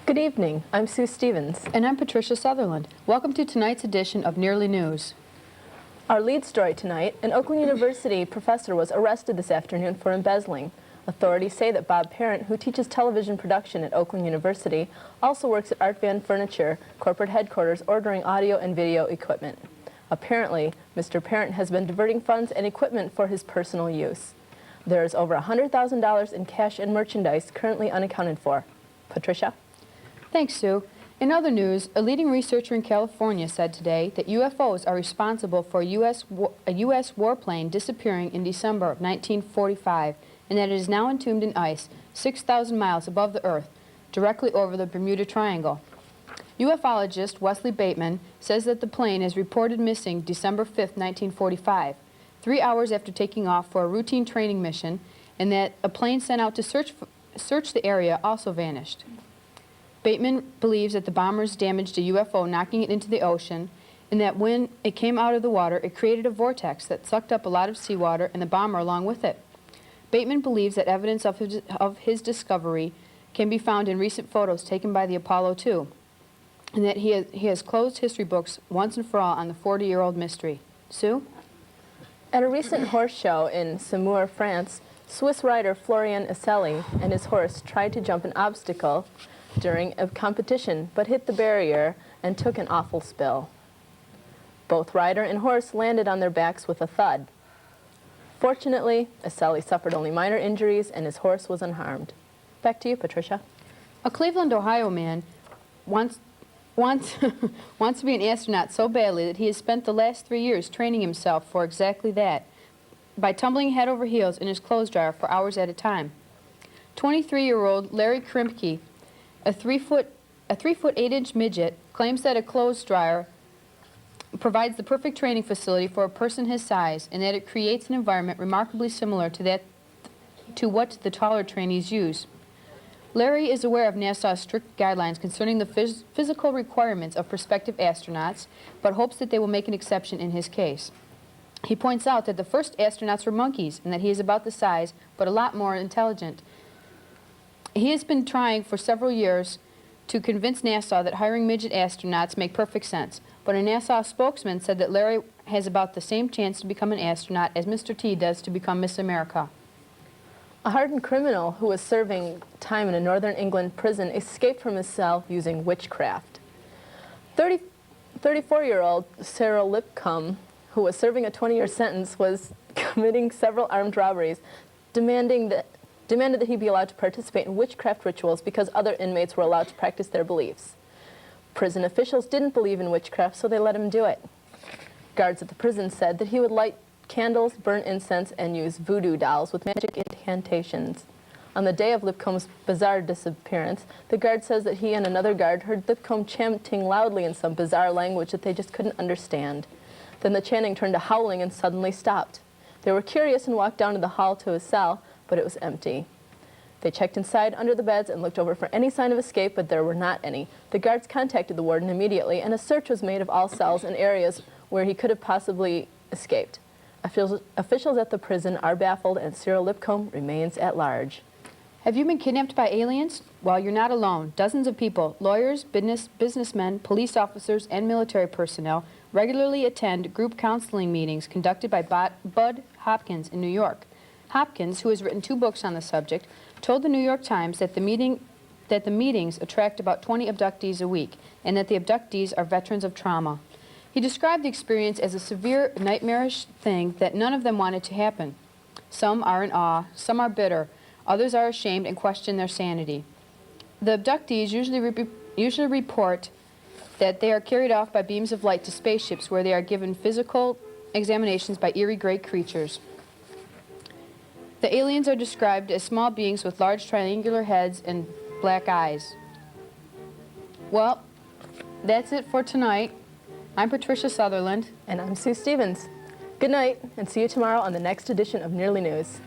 Good evening. I'm Sue Stevens. And I'm Patricia Sutherland. Welcome to tonight's edition of Nearly News. Our lead story tonight, an Oakland University professor was arrested this afternoon for embezzling. Authorities say that Bob Parent, who teaches television production at Oakland University, also works at Art Van Furniture, corporate headquarters, ordering audio and video equipment. Apparently, Mr. Parent has been diverting funds and equipment for his personal use. There is over $100,000 in cash and merchandise currently unaccounted for. Patricia? Thanks, Sue. In other news, a leading researcher in California said today that UFOs are responsible for a U.S. warplane disappearing in December of 1945, and that it is now entombed in ice 6,000 miles above the Earth, directly over the Bermuda Triangle. Ufologist Wesley Bateman says that the plane is reported missing December 5, 1945, 3 hours after taking off for a routine training mission, and that a plane sent out to search the area also vanished. Bateman believes that the bombers damaged a UFO, knocking it into the ocean, and that when it came out of the water, it created a vortex that sucked up a lot of seawater and the bomber along with it. Bateman believes that evidence of his discovery can be found in recent photos taken by the Apollo 2, and that he has closed history books once and for all on the 40-year-old mystery. Sue? At a recent horse show in Saumur, France, Swiss rider Florian Iseli and his horse tried to jump an obstacle during a competition, but hit the barrier and took an awful spill. Both rider and horse landed on their backs with a thud. Fortunately, Iseli suffered only minor injuries and his horse was unharmed. Back to you, Patricia. A Cleveland, Ohio man wants to be an astronaut so badly that he has spent the last 3 years training himself for exactly that, by tumbling head over heels in his clothes dryer for hours at a time. 23-year-old Larry Krimpke, a 3-foot 8-inch midget, claims that a clothes dryer provides the perfect training facility for a person his size, and that it creates an environment remarkably similar to what the taller trainees use. Larry is aware of NASA's strict guidelines concerning the physical requirements of prospective astronauts, but hopes that they will make an exception in his case. He points out that the first astronauts were monkeys, and that he is about the size, but a lot more intelligent. He has been trying for several years to convince NASA that hiring midget astronauts make perfect sense, but a NASA spokesman said that Larry has about the same chance to become an astronaut as Mr. T does to become Miss America. A hardened criminal who was serving time in a Northern England prison escaped from his cell using witchcraft. 34-year-old Cyril Lipcomb, who was serving a 20-year sentence, was committing several armed robberies, demanded that he be allowed to participate in witchcraft rituals because other inmates were allowed to practice their beliefs. Prison officials didn't believe in witchcraft, so they let him do it. Guards at the prison said that he would light candles, burn incense, and use voodoo dolls with magic incantations. On the day of Lipcomb's bizarre disappearance, the guard says that he and another guard heard Lipcomb chanting loudly in some bizarre language that they just couldn't understand. Then the chanting turned to howling and suddenly stopped. They were curious and walked down to the hall to his cell, but it was empty. They checked inside under the beds and looked over for any sign of escape, but there were not any. The guards contacted the warden immediately, and a search was made of all cells and areas where he could have possibly escaped. Officials at the prison are baffled, and Cyril Lipcomb remains at large. Have you been kidnapped by aliens? Well, you're not alone. Dozens of people, lawyers, businessmen, police officers, and military personnel regularly attend group counseling meetings conducted by Bud Hopkins in New York. Hopkins, who has written 2 books on the subject, told the New York Times that the meetings attract about 20 abductees a week, and that the abductees are veterans of trauma. He described the experience as a severe, nightmarish thing that none of them wanted to happen. Some are in awe, some are bitter, others are ashamed and question their sanity. The abductees usually report that they are carried off by beams of light to spaceships where they are given physical examinations by eerie gray creatures. The aliens are described as small beings with large triangular heads and black eyes. Well, that's it for tonight. I'm Patricia Sutherland. And I'm Sue Stevens. Good night, and see you tomorrow on the next edition of Nearly News.